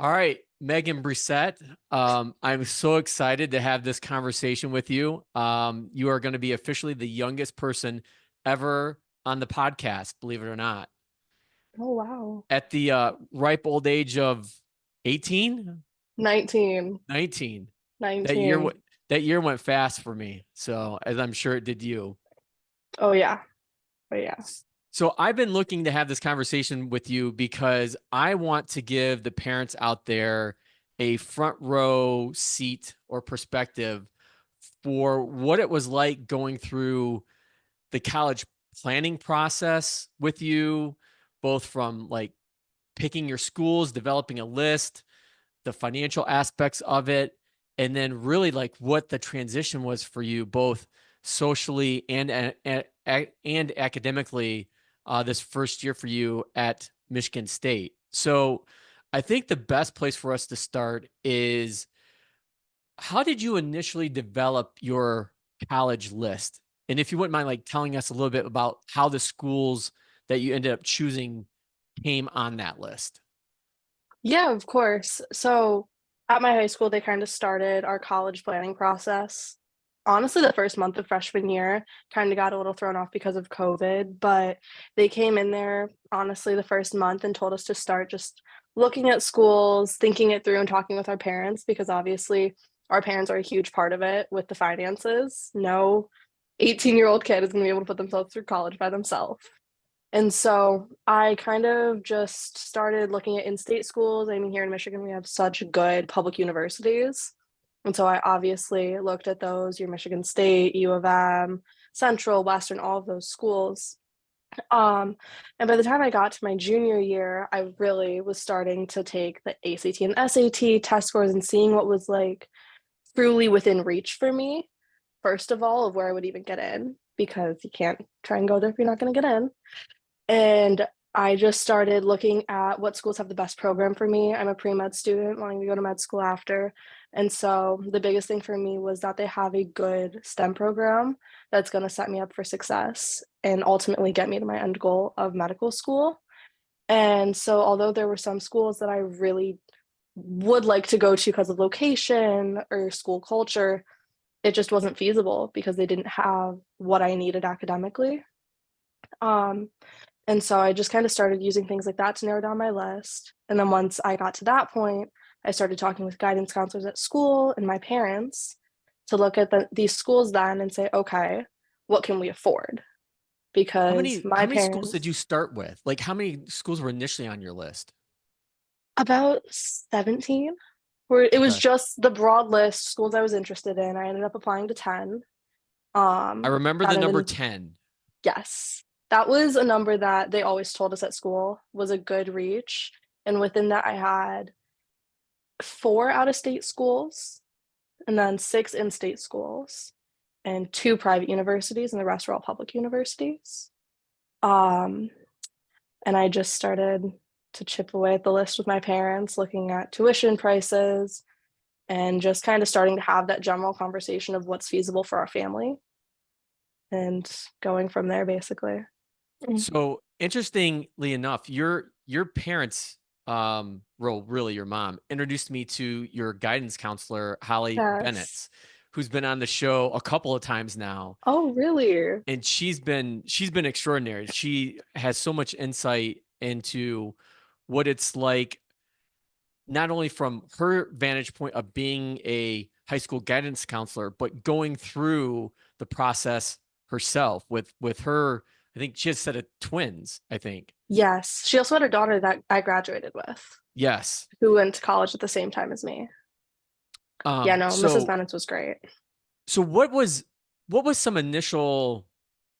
All right, Megan Brissette. I'm so excited to have this conversation with you. You are going to be officially the youngest person ever on the podcast, believe it or not, Oh, wow. at the ripe old age of 18, 19. 19. That year, 19. that year went fast for me. So, as I'm sure it did you. Oh, yeah. Oh, yeah. So I've been looking to have this conversation with you because I want to give the parents out there a front row seat or perspective for what it was like going through the college planning process with you, both from like picking your schools, developing a list, the financial aspects of it, and then really like what the transition was for you, both socially and academically, this first year for you at Michigan State. So, I think the best place for us to start is how did you initially develop your college list? And if you wouldn't mind, like telling us a little bit about how the schools that you ended up choosing came on that list. Yeah, of course. So at my high school, they kind of started our college planning process. Honestly, the first month of freshman year kind of got a little thrown off because of COVID, but they came in there, honestly, the first month and told us to start just looking at schools, thinking it through, and talking with our parents because obviously our parents are a huge part of it with the finances. No 18-year-old kid is going to be able to put themselves through college by themselves. And so I kind of just started looking at in-state schools. I mean, here in Michigan, we have such good public universities. And so I obviously looked at those, your Michigan State, U of M, Central, Western, all of those schools. Um, and by the time I got to my junior year, I really was starting to take the ACT and SAT test scores and seeing what was like truly within reach for me, first of all, of where I would even get in, because you can't try and go there if you're not going to get in. And I just started looking at what schools have the best program for me. I'm a pre-med student wanting to go to med school after. And so the biggest thing for me was that they have a good STEM program that's going to set me up for success and ultimately get me to my end goal of medical school. And so although there were some schools that I really would like to go to because of location or school culture, it just wasn't feasible because they didn't have what I needed academically. Um, and so I just kind of started using things like that to narrow down my list. And then once I got to that point, I started talking with guidance counselors at school and my parents to look at these schools then and say, okay, what can we afford? How Because many how my many schools did parents, you start with? Like how many schools were initially on your list? about 17, where it was Okay. just the broad list schools I was interested in. I ended up applying to 10. I remember the That number ended, 10. yes, that was a number that they always told us at school was a good reach. And within that, I had 4 out-of-state schools, and then 6 in-state schools, and 2 private universities, and the rest were all public universities. Um, and I just started to chip away at the list with my parents, looking at tuition prices and just kind of starting to have that general conversation of what's feasible for our family and going from there, basically. Mm. So interestingly enough, your parents, well, really your mom, introduced me to your guidance counselor, Holly Yes. Bennett, who's been on the show a couple of times now. Oh, really? And she's been extraordinary. She has so much insight into what it's like, not only from her vantage point of being a high school guidance counselor, but going through the process herself with her. I think she has a set of twins, I think. Yes. She also had a daughter that I graduated with Yes. who went to college at the same time as me. Yeah, no, Mrs. So Bennett's was great. so what was some initial,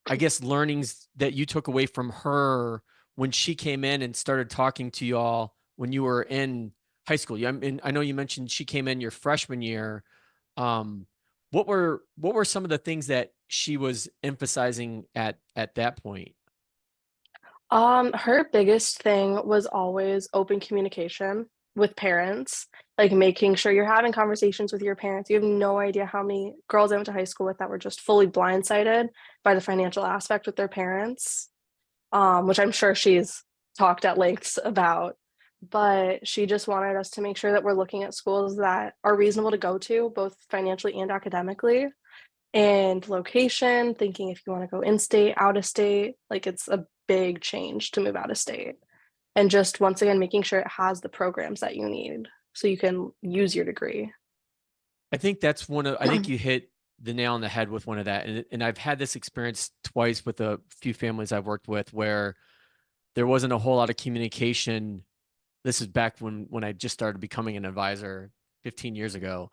I guess, learnings that you took away from her when she came in and started talking to y'all when you were in high school? I mean, I know you mentioned she came in your freshman year. Um, what were some of the things that she was emphasizing at that point? Her biggest thing was always open communication with parents, like making sure you're having conversations with your parents. You have no idea how many girls I went to high school with that were just fully blindsided by the financial aspect with their parents, which I'm sure she's talked at lengths about. but she just wanted us to make sure that we're looking at schools that are reasonable to go to, both financially and academically, and location, thinking if you want to go in state, out of state, like it's a big change to move out of state. And just once again, making sure it has the programs that you need so you can use your degree. I think that's I think you hit the nail on the head with one of that. And I've had this experience twice with a few families I've worked with where there wasn't a whole lot of communication. This is back when I just started becoming an advisor 15 years ago,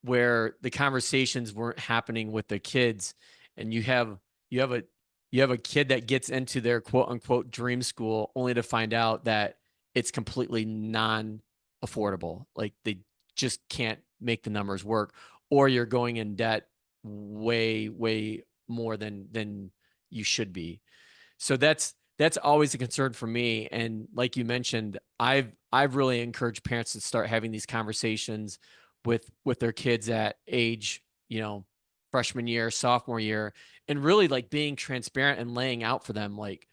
where the conversations weren't happening with the kids, and you have a you have a kid that gets into their quote unquote dream school only to find out that it's completely non affordable. Like they just can't make the numbers work, or you're going in debt way more than you should be. So that's always a concern for me. And like you mentioned, I've really encouraged parents to start having these conversations with their kids at age, freshman year, sophomore year, and really like being transparent and laying out for them like,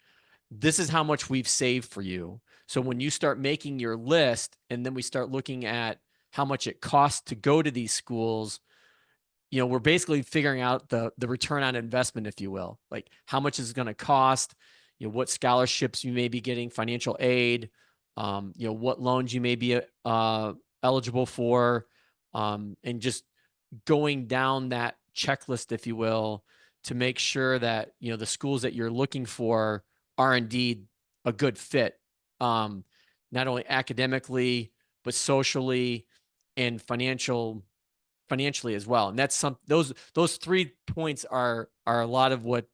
this is how much we've saved for you. So when you start making your list and then we start looking at how much it costs to go to these schools, we're basically figuring out the return on investment, if you will, like how much is it going to cost, what scholarships you may be getting, financial aid, what loans you may be eligible for, and just going down that checklist, if you will, to make sure that the schools that you're looking for are indeed a good fit, not only academically but socially and financially as well. And that's those 3 points are a lot of what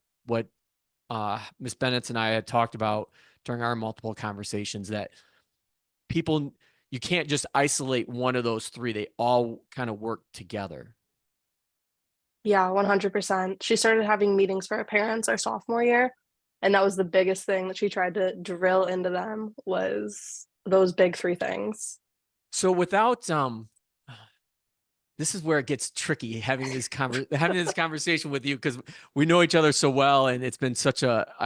Miss Bennett and I had talked about during our multiple conversations, that people, you can't just isolate one of those 3. They all kind of work together. Yeah, 100%. She started having meetings for her parents our sophomore year, and that was the biggest thing that she tried to drill into them was those big 3 things. So without this is where it gets tricky having having this conversation with you, because we know each other so well, and it's been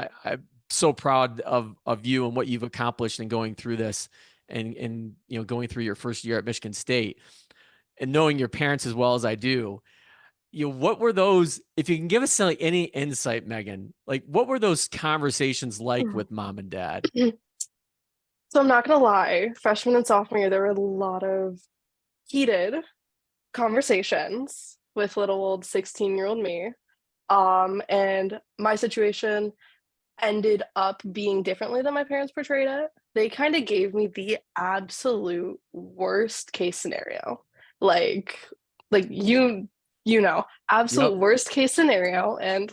I'm so proud of you and what you've accomplished in going through this, and going through your first year at Michigan State, and knowing your parents as well as I do. What were those, if you can give us like any insight, Megan, like what were those conversations like with mom and dad? So I'm not gonna lie, freshman and sophomore year, there were a lot of heated conversations with little old 16-year-old me. And my situation ended up being differently than my parents portrayed it. They kind of gave me the absolute worst case scenario. Like absolute Yep. worst case scenario. And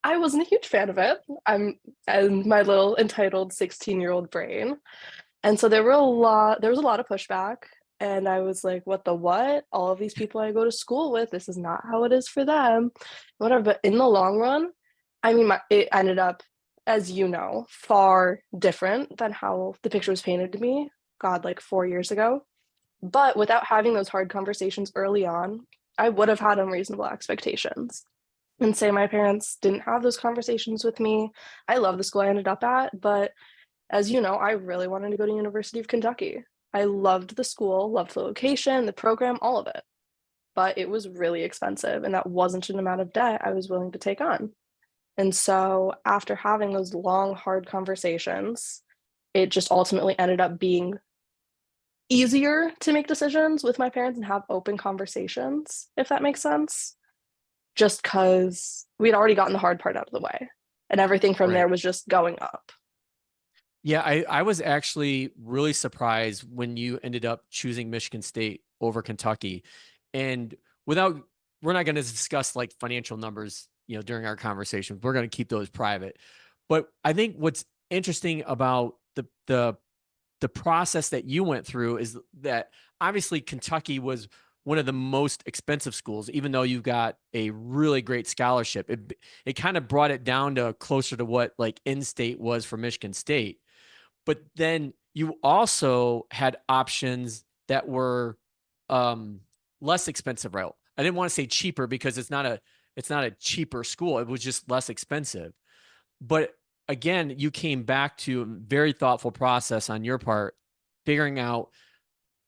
I wasn't a huge fan of it. I'm and my little entitled 16-year-old brain. And so there was a lot of pushback. And I was like, what the what? All of these people I go to school with, this is not how it is for them. Whatever. But in the long run, I mean, it ended up, as you know, far different than how the picture was painted to me, God, like 4 years ago. But without having those hard conversations early on, I would have had unreasonable expectations. And say my parents didn't have those conversations with me. I love the school I ended up at, but as you know, I really wanted to go to University of Kentucky. I loved the school, loved the location, the program, all of it. But it was really expensive, and that wasn't an amount of debt I was willing to take on. And so after having those long, hard conversations, it just ultimately ended up being easier to make decisions with my parents and have open conversations, if that makes sense. Just because we'd already gotten the hard part out of the way. And everything from there Right. was just going up. Yeah, I was actually really surprised when you ended up choosing Michigan State over Kentucky. And without, we're not going to discuss like financial numbers, during our conversation. We're going to keep those private. But I think what's interesting about the process that you went through is that obviously Kentucky was one of the most expensive schools, even though you got a really great scholarship. It kind of brought it down to closer to what like in-state was for Michigan State. But then you also had options that were less expensive route. I didn't want to say cheaper because it's not a cheaper school. It was just less expensive. But again, you came back to a very thoughtful process on your part figuring out,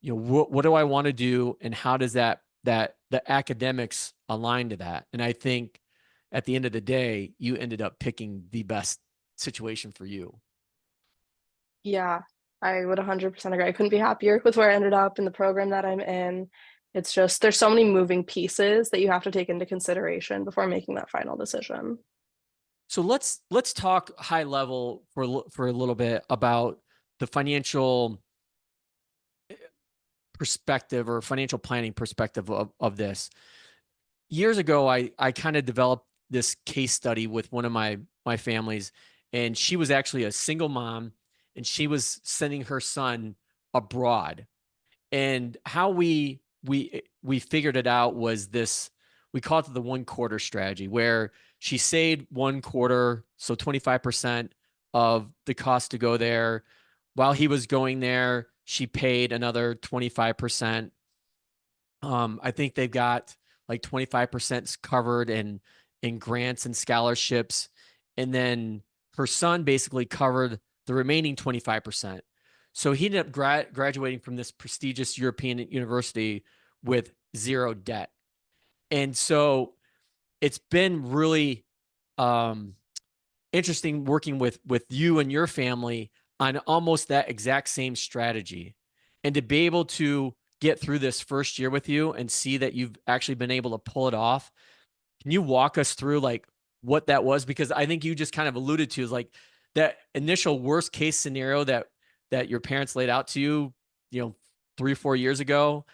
what do I want to do, and how does that the academics align to that? And I think at the end of the day, you ended up picking the best situation for you. Yeah, I would 100% agree. I couldn't be happier with where I ended up in the program that I'm in. It's just there's so many moving pieces that you have to take into consideration before making that final decision. So let's talk high level for a little bit about the financial perspective or financial planning perspective of this. Years ago, I kind of developed this case study with one of my families, and she was actually a single mom, and she was sending her son abroad. And how we figured it out was this, we call it the 1/4 strategy, where she saved 1/4, so 25% of the cost to go there. While he was going there, she paid another 25%. I think they've got like 25% covered in grants and scholarships. And then her son basically covered the remaining 25%. So he ended up graduating from this prestigious European university with zero debt. And so it's been really interesting working with you and your family on almost that exact same strategy, and to be able to get through this first year with you and see that you've actually been able to pull it off. Can you walk us through like what that was? Because I think you just kind of alluded to is like that initial worst case scenario that your parents laid out to you, 3 or 4 years ago,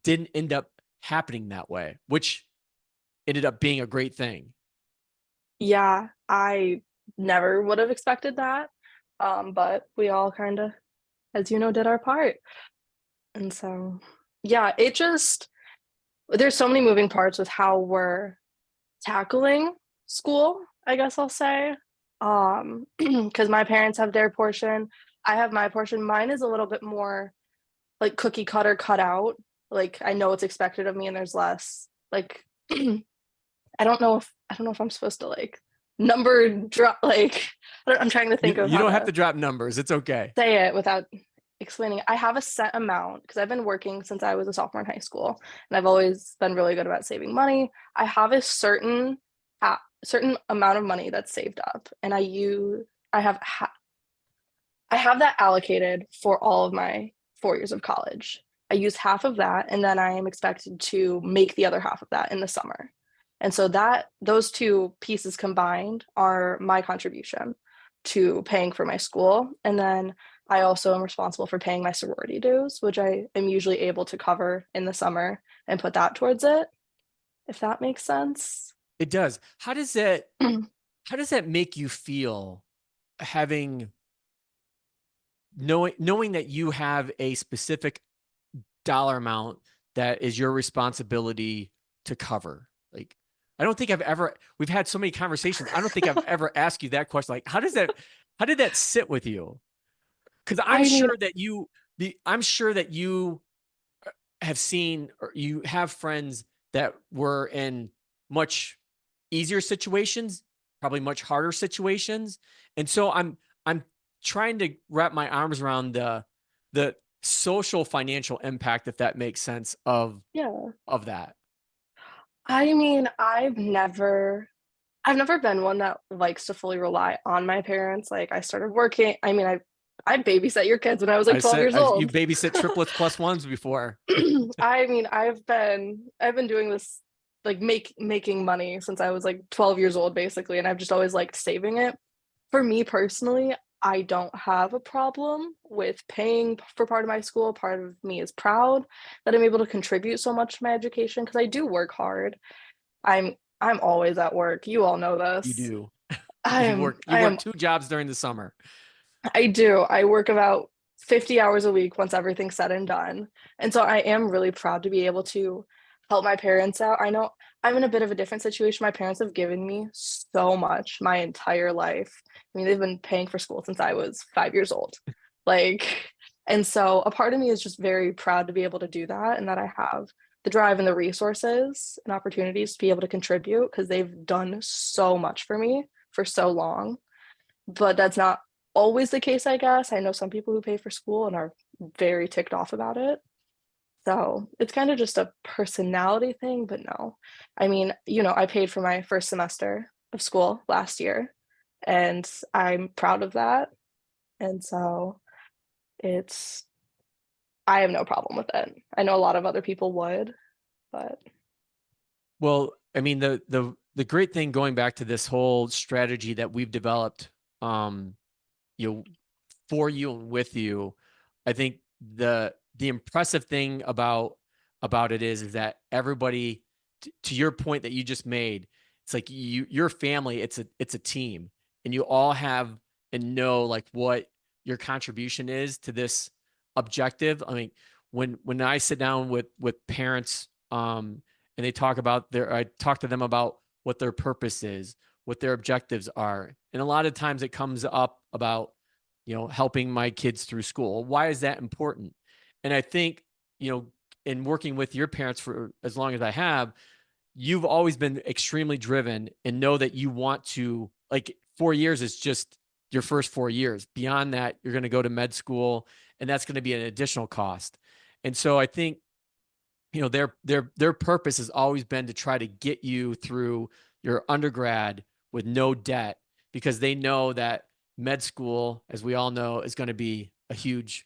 didn't end up happening that way, which ended up being a great thing. Yeah, I never would have expected that. But we all kind of, as you know, did our part. And so, yeah, there's so many moving parts with how we're tackling school, I guess I'll say. Because my parents have their portion, I have my portion. Mine is a little bit more like cookie cutter cut out. Like I know what's expected of me and there's less like I don't know if I'm supposed to like number drop like I'm trying to think of You how don't have to to drop numbers. It's okay. say it without explaining it. I have a set amount because I've been working since I was a sophomore in high school, and I've always been really good about saving money. I have a certain amount of money that's saved up, and I have I have that allocated for all of my 4 years of college. I use half of that, and then I am expected to make the other half of that in the summer. And so that those two pieces combined are my contribution to paying for my school. And then I also am responsible for paying my sorority dues, which I am usually able to cover in the summer and put that towards it, if that makes sense. It does. How does that make you feel, having knowing that you have a specific dollar amount that is your responsibility to cover? Like, I don't think we've had so many conversations. I don't think I've ever asked you that question. Like, how did that sit with you? Because I mean, I'm sure that you have seen, or you have friends that were in much easier situations, probably much harder situations. And so I'm trying to wrap my arms around the social financial impact, if that makes sense, yeah. of that. I mean, I've never been one that likes to fully rely on my parents. Like I started working. I mean, I babysat your kids when I was like 12 years You old. babysit triplets plus ones before. I mean, I've been doing this like making money since I was like 12 years old basically, and I've just always liked saving it. For me personally, I don't have a problem with paying for part of my school. Part of me is proud that I'm able to contribute so much to my education because I do work hard. I'm always at work. You all know You this. do. I am You I work am 2 jobs during the summer. I do. I work about 50 hours a week once everything's said and done. And so I am really proud to be able to help my parents out. I know I'm in a bit of a different situation. My parents have given me so much my entire life. I mean, they've been paying for school since I was 5 years old. Like, and so a part of me is just very proud to be able to do that and that I have the drive and the resources and opportunities to be able to contribute because they've done so much for me for so long. But that's not always the case, I guess. I know some people who pay for school and are very ticked off about it. So it's kind of just a personality thing, but no. I mean, I paid for my first semester of school last year, and I'm proud of that. And so it's I have no problem with it. I know a lot of other people would, but Well, I mean, the great thing going back to this whole strategy that we've developed, you know, for you and with you, I think the impressive thing about it is that everybody, to your point that you just made, it's like your family, it's a team, and you all have and know like what your contribution is to this objective. I mean, when I sit down with parents, and they talk about I talk to them about what their purpose is, what their objectives are, and a lot of times it comes up about helping my kids through school. Why is that important? And I think, in working with your parents for as long as I have, you've always been extremely driven and know that you want to, like, 4 years is just your first 4 years. Beyond that, you're going to go to med school, and that's going to be an additional cost. And so I think, their purpose has always been to try to get you through your undergrad with no debt, because they know that med school, as we all know, is going to be a huge,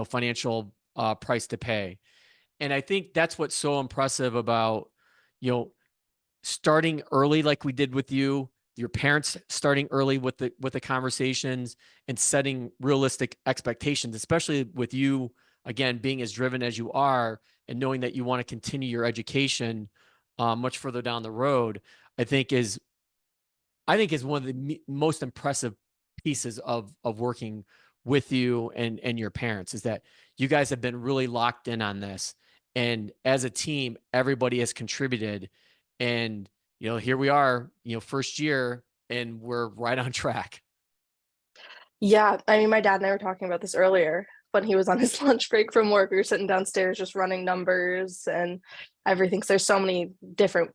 financial price to pay. And I think that's what's so impressive about, you know, starting early, like we did with you, your parents starting early with the conversations and setting realistic expectations, especially with you, again, being as driven as you are and knowing that you want to continue your education much further down the road. I think is one of the most impressive pieces of working with you and your parents, is that you guys have been really locked in on this. And as a team, everybody has contributed. And, here we are, first year, and we're right on track. yeah, I mean, my dad and I were talking about this earlier when he was on his lunch break from work. We were sitting downstairs just running numbers and everything. So there's so many different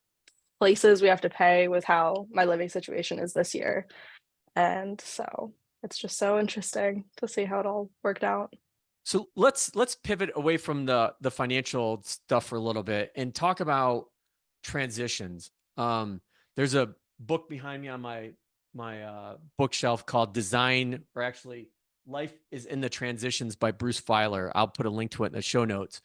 places we have to pay with how my living situation is this year. And so it's just so interesting to see how it all worked out. So let's pivot away from the financial stuff for a little bit and talk about transitions. There's a book behind me on my bookshelf called Design, or actually Life is in the Transitions, by Bruce Feiler. I'll put a link to it in the show notes.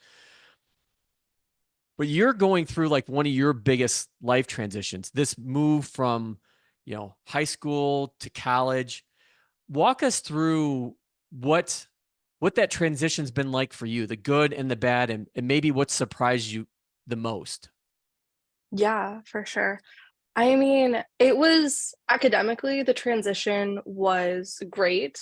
But you're going through like one of your biggest life transitions, this move from, high school to college. Walk us through what that transition's been like for you, the good and the bad, and maybe what surprised you the most. Yeah, for sure. I mean, it was academically, the transition was great.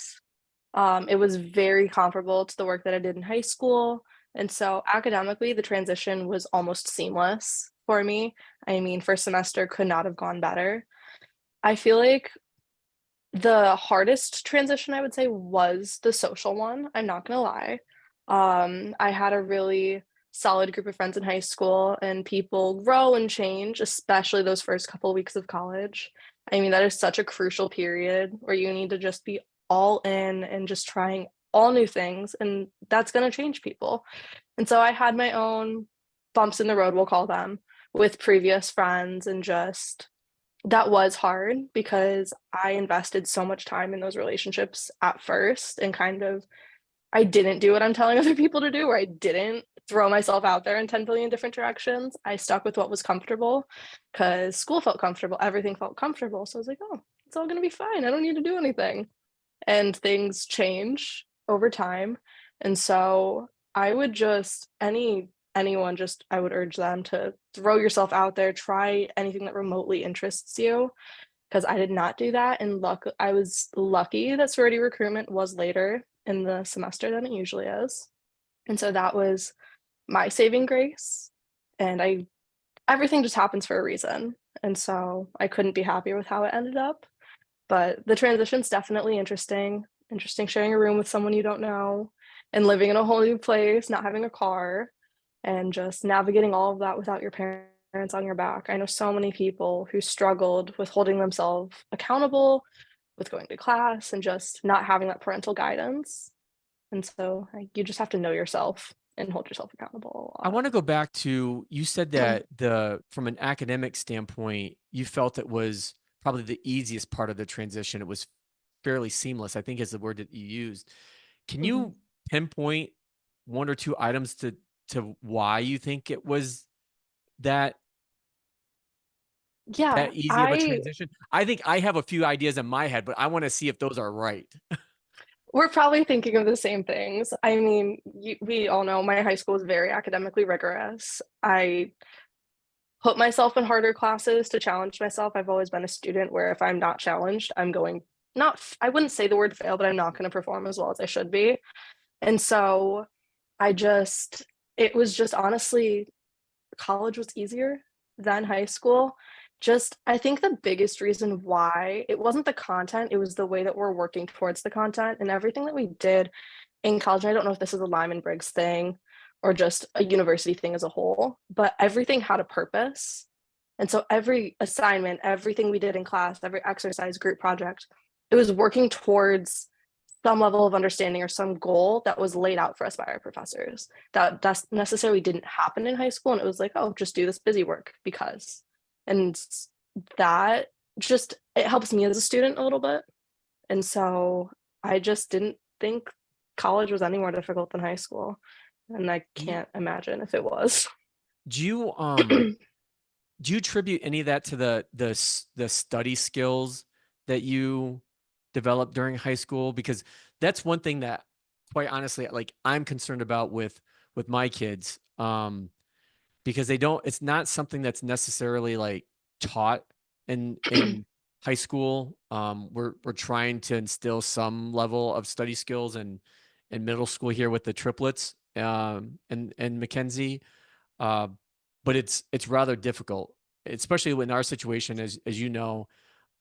It was very comparable to the work that I did in high school. And so academically, the transition was almost seamless for me. I mean, first semester could not have gone better. I feel like the hardest transition, I would say, was the social one. I'm not gonna lie. I had a really solid group of friends in high school, and people grow and change, especially those first couple weeks of college. I mean, that is such a crucial period where you need to just be all in and just trying all new things, and that's gonna change people. And so I had my own bumps in the road, we'll call them, with previous friends, and just that was hard because I invested so much time in those relationships at first, and kind of I didn't do what I'm telling other people to do, or I didn't throw myself out there in 10 billion different directions. I stuck with what was comfortable because school felt comfortable, everything felt comfortable. So I was like, oh, it's all going to be fine. I don't need to do anything. And things change over time. And so I would just anyone just I would urge them to throw yourself out there, try anything that remotely interests you, because I did not do that. And I was lucky that sorority recruitment was later in the semester than it usually is. And so that was my saving grace. And everything just happens for a reason. And so I couldn't be happier with how it ended up. But the transition's definitely interesting. Interesting sharing a room with someone you don't know and living in a whole new place, not having a car, and just navigating all of that without your parents on your back. I know so many people who struggled with holding themselves accountable, with going to class, and just not having that parental guidance. And so like, you just have to know yourself and hold yourself accountable a I lot. want to go back to, you said that from an academic standpoint, you felt it was probably the easiest part of the transition. It was fairly seamless, I think is the word that you used. Can Mhm. you pinpoint one or two items to why you think it was that Yeah, easy of a I transition? I think I have a few ideas in my head, but I want to see if those are right. we're probably thinking of the same things. I mean, we all know my high school was very academically rigorous. I put myself in harder classes to challenge myself. I've always been a student where if I'm not challenged, I'm going not I wouldn't say the word fail, but I'm not going to perform as well as I should be. And so I just it was just honestly college was easier than high school. Just I think the biggest reason why it wasn't the content, it was the way that we're working towards the content and everything that we did in college. And I don't know if this is a Lyman Briggs thing or just a university thing as a whole, but everything had a purpose. And so every assignment, everything we did in class, every exercise, group project, it was working towards some level of understanding or some goal that was laid out for us by our professors. That necessarily didn't happen in high school, and it was like, oh, just do this busy work because, and that just it helps me as a student a little bit. And so I just didn't think college was any more difficult than high school, and I Do you can't imagine if it was. do you do you attribute any of that to the study skills that you developed during high school? Because that's one thing that, quite honestly, like I'm concerned about with my kids, because they don't. It's not something that's necessarily like taught in high school. We're trying to instill some level of study skills in middle school here with the triplets, and Mackenzie, uh, but it's rather difficult, especially in our situation, as you know.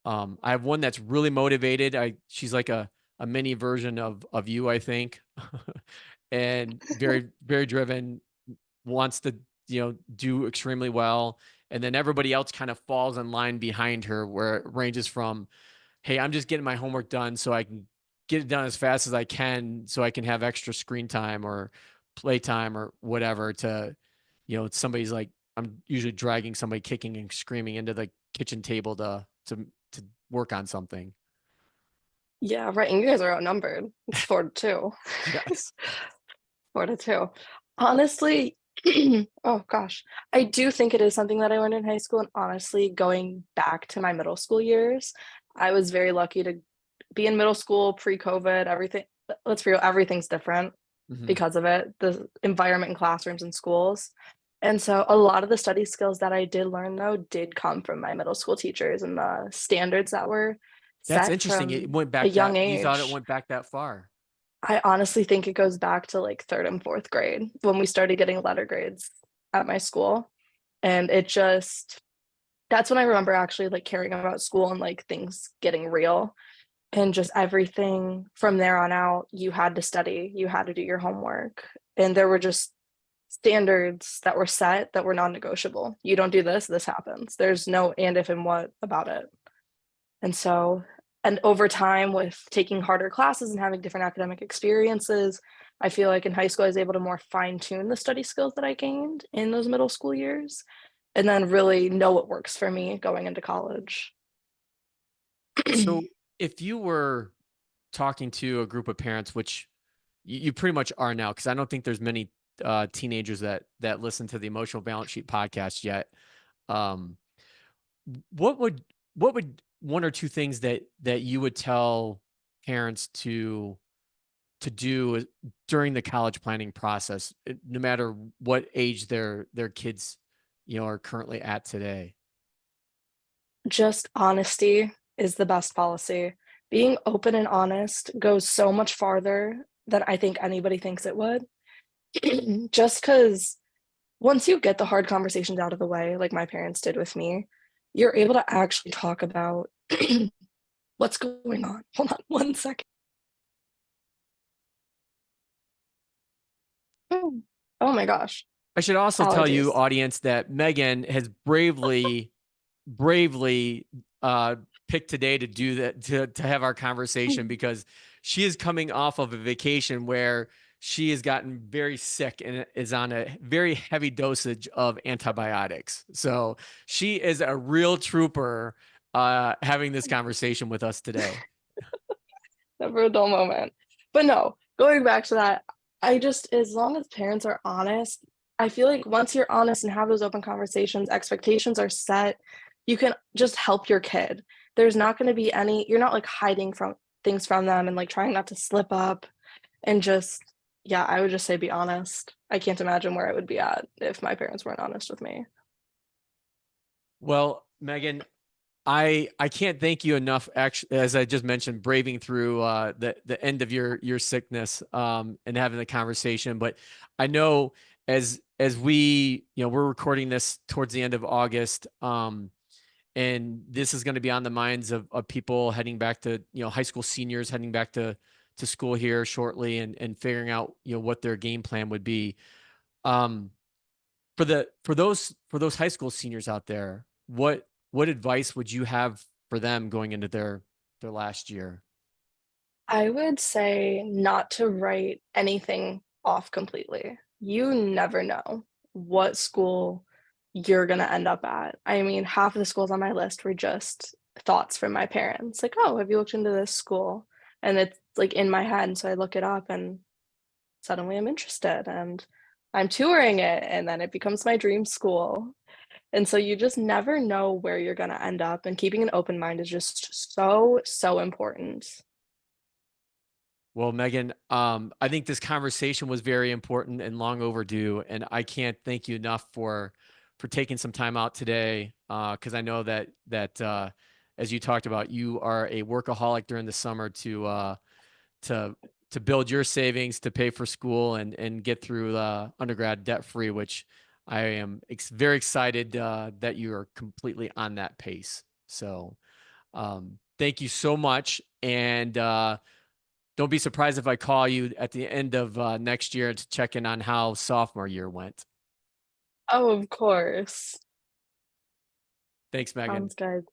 I have one that's really motivated. She's like a mini version of you, I think, and very driven, wants to do extremely well, and then everybody else kind of falls in line behind her, where it ranges from, hey, I'm just getting my homework done so I can get it done as fast as I can so I can have extra screen time or play time or whatever, to, somebody's like, I'm usually dragging somebody kicking and screaming into the kitchen table to work on something. Yeah, right. And you guys are outnumbered. It's 4-2. Yes. 4-2. Honestly, oh gosh, I do think it is something that I learned in high school. And honestly, going back to my middle school years, I was very lucky to be in middle school pre-COVID. Everything, let's be real, everything's different Hmm. because of it, the environment in classrooms and schools. And so a lot of the study skills that I did learn though did come from my middle school teachers and the standards that were That's set interesting. It from went a back young that you thought it age. went back that far. I honestly think it goes back to like third and fourth grade when we started getting letter grades at my school. And it just, that's when I remember actually like caring about school and like things getting real. And just everything from there on out, you had to study, you had to do your homework. And there were just standards that were set that were non negotiable. You don't do this, this happens. There's no and if and what about it. And so, and over time, with taking harder classes and having different academic experiences, I feel like in high school, I was able to more fine tune the study skills that I gained in those middle school years and then really know what works for me going into college. So if you were talking to a group of parents, which you pretty much are now, because I don't think there's many teenagers that listen to the Emotional Balance Sheet podcast yet. Um, what would one or two things that you would tell parents to do during the college planning process, no matter what age their kids, are currently at today? Just honesty is the best policy. Being open and honest goes so much farther than I think anybody thinks it would. Just because once you get the hard conversations out of the way, like my parents did with me, you're able to actually talk about what's going on. Hold on one second. Mm. Oh my gosh, I should also tell you, allergies. audience, that Megan has bravely picked today to do that, to have our conversation, because she is coming off of a vacation where she has gotten very sick and is on a very heavy dosage of antibiotics. So she is a real trooper having this conversation with us today. Never a dull moment. But no, going back to that, I just, as long as parents are honest, I feel like once you're honest and have those open conversations, expectations are set, you can just help your kid. There's not going to be any, you're not like hiding from things from them and like trying not to slip up and just, yeah, I would just say be honest. I can't imagine where I would be at if my parents weren't honest with me. Well, Megan, I can't thank you enough. Actually, as I just mentioned, braving through the end of your sickness and having the conversation. But I know as we we're recording this towards the end of August, and this is going to be on the minds of people heading back to high school seniors heading back to school here shortly and figuring out what their game plan would be. Um, for those high school seniors out there, what advice would you have for them going into their last year? I would say not to write anything off completely. You never know what school you're gonna end up at. I mean, half of the schools on my list were just thoughts from my parents, like, "Oh, have you looked into this school?" And it's, like, in my head, and so I look it up, and suddenly I'm interested, and I'm touring it, and then it becomes my dream school. And so you just never know where you're gonna end up, and keeping an open mind is just so, so important. Well, Megan, I think this conversation was very important and long overdue, and I can't thank you enough for taking some time out today. Because I know that as you talked about, you are a workaholic during the summer to to build your savings to pay for school and get through undergrad debt free, which I am very excited that you are completely on that pace. So thank you so much, and don't be surprised if I call you at the end of next year to check in on how sophomore year went. Oh, of course. Thanks, Megan. Sounds good.